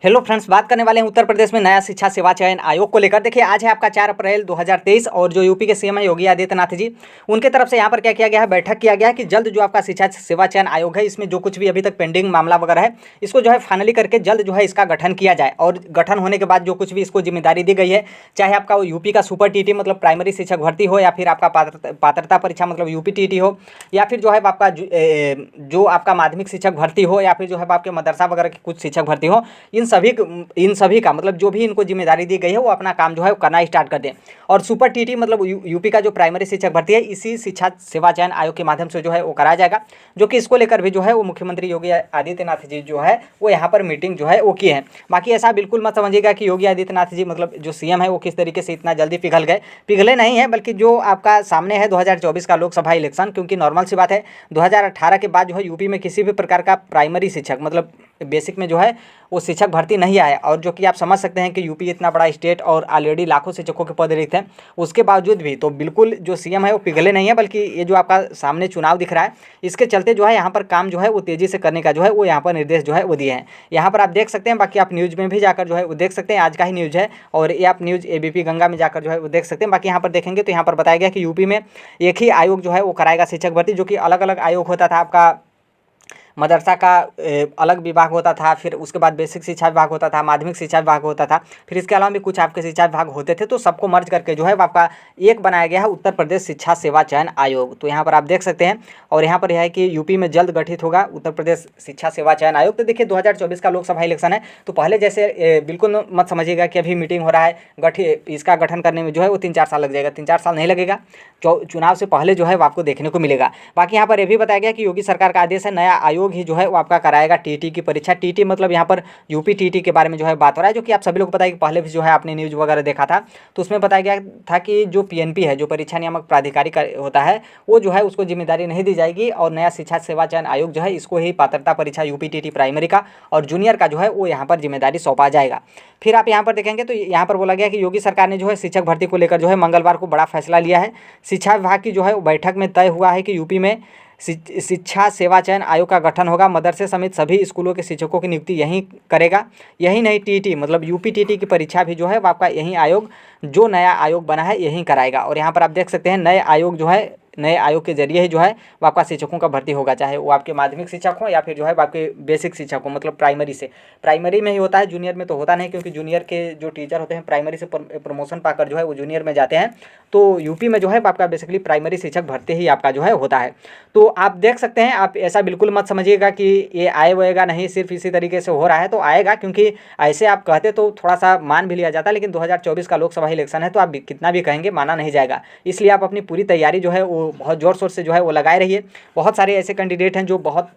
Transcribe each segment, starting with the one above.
Hello friends, बात करने वाले हैं उत्तर प्रदेश में नया शिक्षा सेवा चयन आयोग को लेकर। देखिए, आज है आपका 4 अप्रैल 2023 और जो यूपी के सीएम है योगी आदित्यनाथ जी, उनके तरफ से यहाँ पर क्या किया गया है, बैठक किया गया है कि जल्द जो आपका शिक्षा सेवा चयन आयोग है, इसमें जो कुछ भी अभी तक पेंडिंग मामला वगैरह है, इसको जो है फाइनली करके जल्द जो है इसका गठन किया जाए। और गठन होने के बाद जो कुछ भी इसको जिम्मेदारी दी गई है, चाहे आपका यूपी का सुपर टीटी मतलब प्राइमरी शिक्षक भर्ती हो, या फिर आपका पात्रता परीक्षा मतलब यूपी टीटी हो, या फिर जो है आपका जो आपका माध्यमिक शिक्षक भर्ती हो, या फिर जो है आपके मदरसा वगैरह की कुछ शिक्षक भर्ती हो, इन सभी का मतलब जो भी इनको जिम्मेदारी दी गई है वो अपना काम जो है करना स्टार्ट कर दें। और सुपर टीटी मतलब यूपी का जो प्राइमरी शिक्षक भर्ती है, इसी शिक्षा सेवा चयन आयोग के माध्यम से जो है वो कराया जाएगा। जो कि इसको लेकर भी जो है वो मुख्यमंत्री योगी आदित्यनाथ जी जो है वो यहाँ पर मीटिंग जो है वो की है। बाकी ऐसा बिल्कुल मत समझिएगा कि योगी आदित्यनाथ जी मतलब जो सीएम है वो किस तरीके से इतना जल्दी पिघल गए, पिघले नहीं है, बल्कि जो आपका सामने है 2024 का लोकसभा इलेक्शन, क्योंकि नॉर्मल सी बात है 2018 के बाद जो है यूपी में किसी भी प्रकार का प्राइमरी शिक्षक मतलब बेसिक में जो है वो शिक्षक भर्ती नहीं आया। और जो कि आप समझ सकते हैं कि यूपी इतना बड़ा स्टेट और ऑलरेडी लाखों शिक्षकों के पद रिक्त हैं, उसके बावजूद भी तो बिल्कुल जो सीएम है वो पिघले नहीं है, बल्कि ये जो आपका सामने चुनाव दिख रहा है, इसके चलते जो है यहाँ पर काम जो है वो तेज़ी से करने का जो है वो यहाँ पर निर्देश जो है वो दिए हैं। यहाँ पर आप देख सकते हैं, बाकी आप न्यूज़ में भी जाकर जो है वो देख सकते हैं, आज का ही न्यूज़ है और ये आप न्यूज़ एबीपी गंगा में जाकर जो है वो देख सकते हैं। बाकी यहाँ पर देखेंगे तो यहाँ पर बताया गया कि यूपी में एक ही आयोग जो है वो कराएगा शिक्षक भर्ती, जो कि अलग अलग आयोग होता था। आपका मदरसा का अलग विभाग होता था, फिर उसके बाद बेसिक शिक्षा विभाग होता था, माध्यमिक शिक्षा विभाग होता था, फिर इसके अलावा भी कुछ आपके शिक्षा विभाग होते थे। तो सबको मर्ज करके जो है आपका एक बनाया गया है उत्तर प्रदेश शिक्षा सेवा चयन आयोग। तो यहाँ पर आप देख सकते हैं, और यहाँ पर यह है कि यूपी में जल्द गठित होगा उत्तर प्रदेश शिक्षा सेवा चयन आयोग। तो देखिए 2024 का लोकसभा इलेक्शन है, तो पहले जैसे बिल्कुल मत समझिएगा कि अभी मीटिंग हो रहा है, इसका गठन करने में जो है वो 3-4 साल लग जाएगा। 3-4 साल नहीं लगेगा, चुनाव से पहले जो है वो आपको देखने को मिलेगा। बाकी यहाँ पर यह भी बताया गया कि योगी सरकार का आदेश है, नया आयोग ही जो है वो आपका कराएगा टीटी की परीक्षा। टीटी मतलब यहाँ पर यूपी टीटी के बारे में जो है बात हो रहा है, जो कि आप सभी लोग को पता है कि पहले भी जो है आपने न्यूज़ वगैरह देखा था, तो उसमें बताया गया था कि जो पीएनपी है, जो परीक्षा नियामक प्राधिकारी का होता है, वो जो है उसको जिम्मेदारी नहीं दी जाएगी, और नया शिक्षा सेवा चयन आयोग जो है इसको ही पात्रता परीक्षा यूपी टीटी प्राइमरी का और जूनियर का जो है वो यहाँ पर जिम्मेदारी सौंपा जाएगा। फिर आप यहाँ पर देखेंगे तो यहाँ पर बोला गया कि योगी सरकार ने जो है शिक्षक भर्ती को लेकर जो है मंगलवार को बड़ा फैसला लिया है। शिक्षा विभाग की जो है बैठक में तय हुआ है कि यूपी में शिक्षा सेवा चयन आयोग का गठन होगा। मदरसे समेत सभी स्कूलों के शिक्षकों की नियुक्ति यहीं करेगा। यही नहीं, टीटी मतलब यूपी टीटी की परीक्षा भी जो है वो आपका यही आयोग, जो नया आयोग बना है, यहीं कराएगा। और यहाँ पर आप देख सकते हैं नए आयोग जो है, नए आयोग के जरिए ही जो है वो आपका शिक्षकों का भर्ती होगा, चाहे वो आपके माध्यमिक शिक्षक हो या फिर जो है आपके बेसिक शिक्षक हो, मतलब प्राइमरी में ही होता है, जूनियर में तो होता नहीं, क्योंकि जूनियर के जो टीचर होते हैं प्राइमरी से प्रमोशन पाकर जो है वो जूनियर में जाते हैं। तो यूपी में जो है आपका बेसिकली प्राइमरी शिक्षक भर्ती ही आपका जो है होता है। तो आप देख सकते हैं, आप ऐसा बिल्कुल मत समझिएगा कि ये आएगा नहीं, सिर्फ इसी तरीके से हो रहा है, तो आएगा, क्योंकि ऐसे आप कहते तो थोड़ा सा मान भी लिया जाता, लेकिन 2024 का लोकसभा इलेक्शन है, तो आप कितना भी कहेंगे माना नहीं जाएगा। इसलिए आप अपनी पूरी तैयारी जो है वो बहुत ज़ोर शोर से जो है वो लगाए रहिए। बहुत सारे ऐसे कैंडिडेट हैं जो बहुत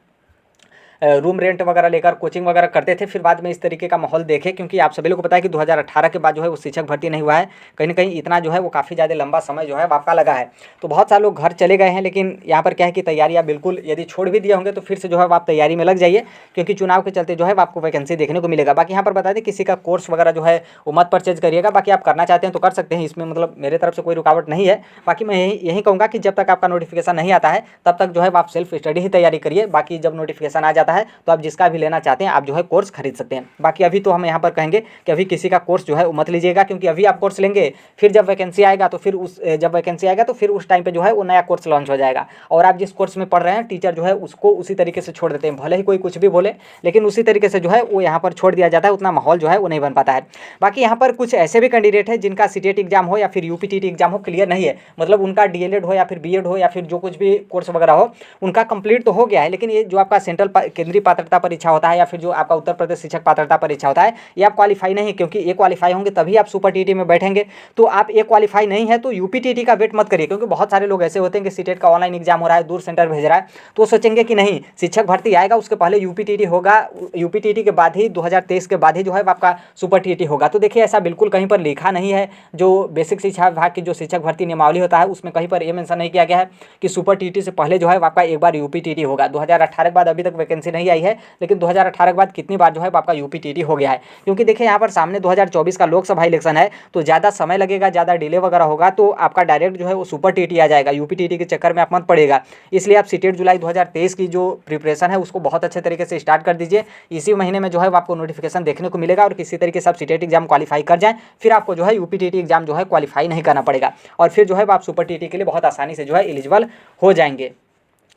रूम रेंट वगैरह लेकर कोचिंग वगैरह करते थे, फिर बाद में इस तरीके का माहौल देखे, क्योंकि आप सभी लोग को पता है कि 2018 के बाद जो है वो शिक्षक भर्ती नहीं हुआ है, कहीं ना कहीं इतना जो है वो काफ़ी ज़्यादा लंबा समय जो है आपका लगा है। तो बहुत सारे लोग घर चले गए हैं, लेकिन यहाँ पर क्या है कि तैयारी आप बिल्कुल यदि छोड़ भी दिए होंगे तो फिर से जो है आप तैयारी में लग जाइए, क्योंकि चुनाव के चलते जो है आपको वैकेंसी देखने को मिलेगा। बाकी यहाँ पर बता दें, किसी का कोर्स वगैरह जो है वो मत परचेज करिएगा। बाकी आप करना चाहते हैं तो कर सकते हैं, इसमें मतलब मेरे तरफ से कोई रुकावट नहीं है। बाकी मैं यही कहूँगा कि जब तक आपका नोटिफिकेशन नहीं आता है तब तक जो है आप सेल्फ स्टडी ही तैयारी करिए। बाकी जब नोटिफिकेशन आ जाता है तो आप जिसका भी लेना चाहते हैं आप जो है कोर्स खरीद सकते हैं। बाकी अभी तो हम यहाँ पर कहेंगे कि अभी किसी का कोर्स जो है वो मत लीजिएगा, क्योंकि अभी आप कोर्स लेंगे, फिर जब वैकेंसी आएगा तो फिर उस टाइम पे जो है वो नया कोर्स लॉन्च हो जाएगा, और आप जिस कोर्स में पढ़ रहे हैं टीचर जो है उसको उसी तरीके से छोड़ देते हैं। भले ही कोई कुछ भी बोले, लेकिन उसी तरीके से जो है वो यहाँ पर छोड़ दिया जाता है, उतना माहौल जो है वो नहीं बन पाता है। बाकी यहाँ पर कुछ ऐसे भी कैंडिडेट है जिनका सीटेट एग्जाम हो या फिर यूपीटीटी एग्जाम हो क्लियर नहीं है, मतलब उनका डीएलएड हो या फिर बीएड हो या फिर जो कुछ भी कोर्स वगैरह हो उनका कंप्लीट तो हो गया है, लेकिन ये जो आपका सेंट्रल केंद्रीय पात्रता परीक्षा होता है या फिर जो आपका उत्तर प्रदेश शिक्षक पात्रता परीक्षा होता है, ये आप क्वालिफाई नहीं, क्योंकि ये क्वालिफाई होंगे तभी आप सुपर टीटी में बैठेंगे। तो आप ये क्वालिफाई नहीं है तो यूपी टीटी का वेट मत करिए, क्योंकि बहुत सारे लोग ऐसे होते हैं कि सीटेट का ऑनलाइन एग्जाम हो रहा है, दूर सेंटर भेज रहा है, तो सोचेंगे कि नहीं शिक्षक भर्ती आएगा उसके पहले यूपी टीटी होगा, यूपी टीटी के बाद ही 2023 के बाद ही जो है आपका सुपर टीटी होगा। तो देखिए ऐसा बिल्कुल कहीं पर लिखा नहीं है। जो बेसिक शिक्षा विभाग की जो शिक्षक भर्ती नियमावली होता है उसमें कहीं पर यह मेंशन नहीं किया गया है कि सुपर टीटी से पहले जो है आपका एक बार यूपी टीटी होगा। 2018 के बाद अभी तक वैकेंसी वैकेंसी नहीं आई है, लेकिन 2018 के बाद कितनी बार जो है आपका यूपीटीटी हो गया है। क्योंकि देखिए यहाँ पर सामने 2024 का लोकसभा इलेक्शन है, तो ज़्यादा समय लगेगा, ज़्यादा डिले वगैरह होगा, तो आपका डायरेक्ट जो है वो सुपर टीटी आ जाएगा। यूपीटीटी के चक्कर में आप मत पड़ेगा। इसलिए आप सीटेट जुलाई 2023 की जो प्रिपरेशन है उसको बहुत अच्छे तरीके से स्टार्ट कर दीजिए। इसी महीने में जो है आपको नोटिफिकेशन देखने को मिलेगा, और किसी तरीके से आप सीटेट एग्जाम क्वालिफाई कर जाएं, फिर आपको जो है यूपीटीटी एग्जाम जो है क्वालिफाई नहीं करना पड़ेगा, और फिर जो है आप सुपर टीटी के लिए बहुत आसानी से जो है एलिजिबल हो जाएंगे।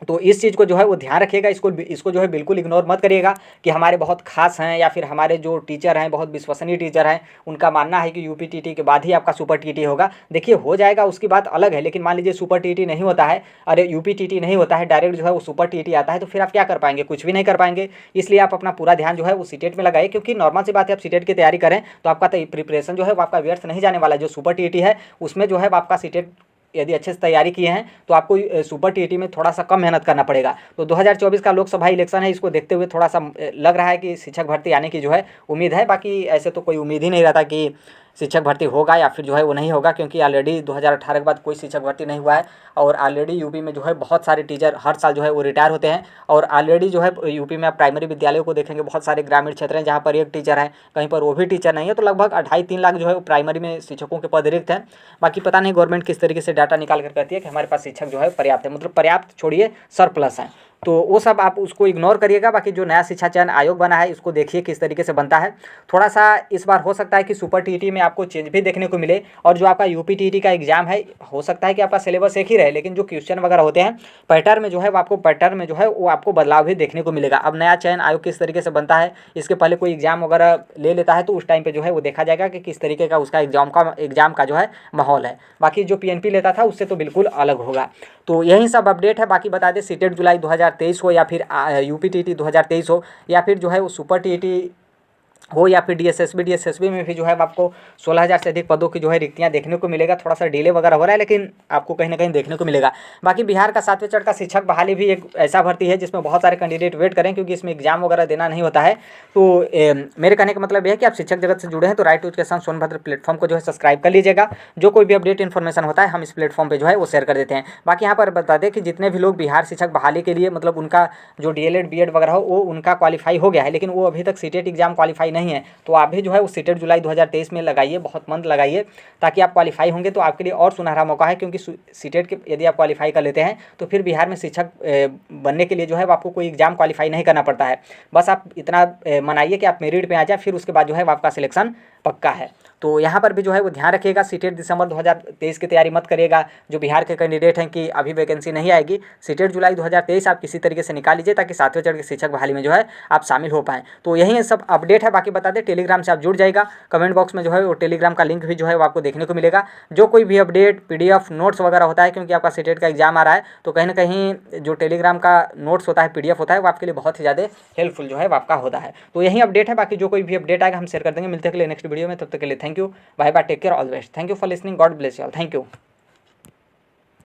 तो इस चीज़ को जो है वो ध्यान रखिएगा, इसको जो है बिल्कुल इग्नोर मत करिएगा कि हमारे बहुत खास हैं या फिर हमारे जो टीचर हैं बहुत विश्वसनीय टीचर हैं, उनका मानना है कि यूपीटीटी के बाद ही आपका सुपर टीटी होगा। देखिए हो जाएगा उसकी बात अलग है, लेकिन मान लीजिए सुपर टीटी नहीं होता है, अरे यूपीटीटी नहीं होता है, डायरेक्ट जो है वो सुपर टीटी आता है, तो फिर आप क्या कर पाएंगे? कुछ भी नहीं कर पाएंगे। इसलिए आप अपना पूरा ध्यान जो है वो सीटेट में लगाइए, क्योंकि नॉर्मल सी बात है, आप सीटेट की तैयारी करें तो आपका प्रिपरेशन जो है वो आपका व्यर्थ नहीं जाने वाला है। जो सुपर टीटी है उसमें जो है आपका सीटेट यदि अच्छे से तैयारी किए हैं तो आपको सुपर टीटी में थोड़ा सा कम मेहनत करना पड़ेगा। तो 2024 का लोकसभा इलेक्शन है, इसको देखते हुए थोड़ा सा लग रहा है कि शिक्षक भर्ती आने की जो है उम्मीद है। बाकी ऐसे तो कोई उम्मीद ही नहीं रहता कि शिक्षक भर्ती होगा या फिर जो है वो नहीं होगा, क्योंकि ऑलरेडी 2018 के बाद कोई शिक्षक भर्ती नहीं हुआ है, और ऑलरेडी यूपी में जो है बहुत सारे टीचर हर साल जो है वो रिटायर होते हैं। और ऑलरेडी जो है यूपी में आप प्राइमरी विद्यालयों को देखेंगे, बहुत सारे ग्रामीण क्षेत्र हैं जहाँ पर एक टीचर है, कहीं पर वो भी टीचर नहीं है, तो लगभग 2.5-3 लाख जो है वो प्राइमरी में शिक्षकों के पद रिक्त हैं। बाकी पता नहीं गवर्नमेंट किस तरीके से डाटा निकाल कर कहती है कि हमारे पास शिक्षक जो है पर्याप्त है, मतलब पर्याप्त छोड़िए सरप्लस है, तो वो सब आप उसको इग्नोर करिएगा। बाकी जो नया शिक्षा चयन आयोग बना है इसको देखिए किस तरीके से बनता है। थोड़ा सा इस बार हो सकता है कि सुपर टीटी में आपको चेंज भी देखने को मिले, और जो आपका यूपीटीटी का एग्जाम है हो सकता है कि आपका सिलेबस एक ही रहे, लेकिन जो क्वेश्चन वगैरह होते हैं पैटर्न में जो है आपको पैटर्न में जो है वो आपको बदलाव भी देखने को मिलेगा। अब नया चयन आयोग किस तरीके से बनता है, इसके पहले कोई एग्जाम वगैरह ले लेता है तो उस टाइम पर जो है वो देखा जाएगा कि किस तरीके का उसका एग्जाम का जो है माहौल है। बाकी जो पीएनपी लेता था उससे तो बिल्कुल अलग होगा। तो यही सब अपडेट है। बाकी बता दें सीटेट जुलाई 2023 हो या फिर यूपीटीटी 2023 हो या फिर जो है वो सुपर टीटी हो या फिर डीएसएसबी में भी जो है आपको 16,000 से अधिक पदों की जो है रिक्तियां देखने को मिलेगा। थोड़ा सा डिले वगैरह हो रहा है, लेकिन आपको कहीं ना कहीं देखने को मिलेगा। बाकी बिहार का 7वें चरण का शिक्षक बहाली भी एक ऐसा भर्ती है जिसमें बहुत सारे कैंडिडेट वेट करें, क्योंकि इसमें एग्जाम वगैरह देना नहीं होता है। तो मेरे कहने का मतलब यह है कि आप शिक्षक जगत से जुड़े हैं तो right to education Sonbhadra platform को जो है सब्सक्राइब कर लीजिएगा। जो कोई भी अपडेट इन्फॉर्मेशन होता है हम इस प्लेटफॉर्म पर जो है वो शेयर कर देते हैं। बाकी यहाँ पर बता दें कि जितने भी लोग बिहार शिक्षक बहाली के लिए मतलब उनका जो डीएलएड बीएड वगैरह हो वो उनका क्वालिफाई हो गया है, लेकिन वो अभी तक सीटेट एग्जाम क्वालिफाई नहीं है, तो आप भी जो है वो सीटेट जुलाई 2023 में लगाइए, बहुत मन लगाइए, ताकि आप क्वालिफाई होंगे तो आपके लिए और सुनहरा मौका है। क्योंकि सीटेट के यदि आप क्वालिफाई कर लेते हैं तो फिर बिहार में शिक्षक बनने के लिए जो है आपको कोई एग्जाम क्वालिफाई नहीं करना पड़ता है। बस आप इतना मनाइए कि आप मेरिट पे आ जाए, फिर उसके बाद जो है आपका सिलेक्शन पक्का है। तो यहाँ पर भी जो है वो ध्यान रखिएगा, सीटेट दिसंबर 2023 की तैयारी मत करिएगा। जो बिहार के कैंडिडेट हैं कि अभी वैकेंसी नहीं आएगी, सीटेट जुलाई 2023 आप किसी तरीके से निकाल लीजिए, ताकि 7वें चरण के शिक्षक बहाली में जो है आप शामिल हो पाएँ। तो यही सब अपडेट है। बाकी बता दें टेलीग्राम से आप जुड़ जाएगा, कमेंट बॉक्स में जो है वो टेलीग्राम का लिंक भी जो है वो आपको देखने को मिलेगा। जो कोई भी अपडेट PDF नोट्स वगैरह होता है, क्योंकि आपका सीटेट का एग्जाम आ रहा है, तो कहीं ना कहीं जो टेलीग्राम का नोट्स होता है PDF होता है वो आपके लिए बहुत ही ज़्यादा हेल्पफुल जो है वो आपका होता है। तो यही अपडेट है। बाकी जो कोई भी अपडेट आएगा हम शेयर कर देंगे। मिलते हैं नेक्स्ट वीडियो में, तब तक के लिए thank you, bye bye, take care, all the best. Thank you for listening, God bless you all, thank you.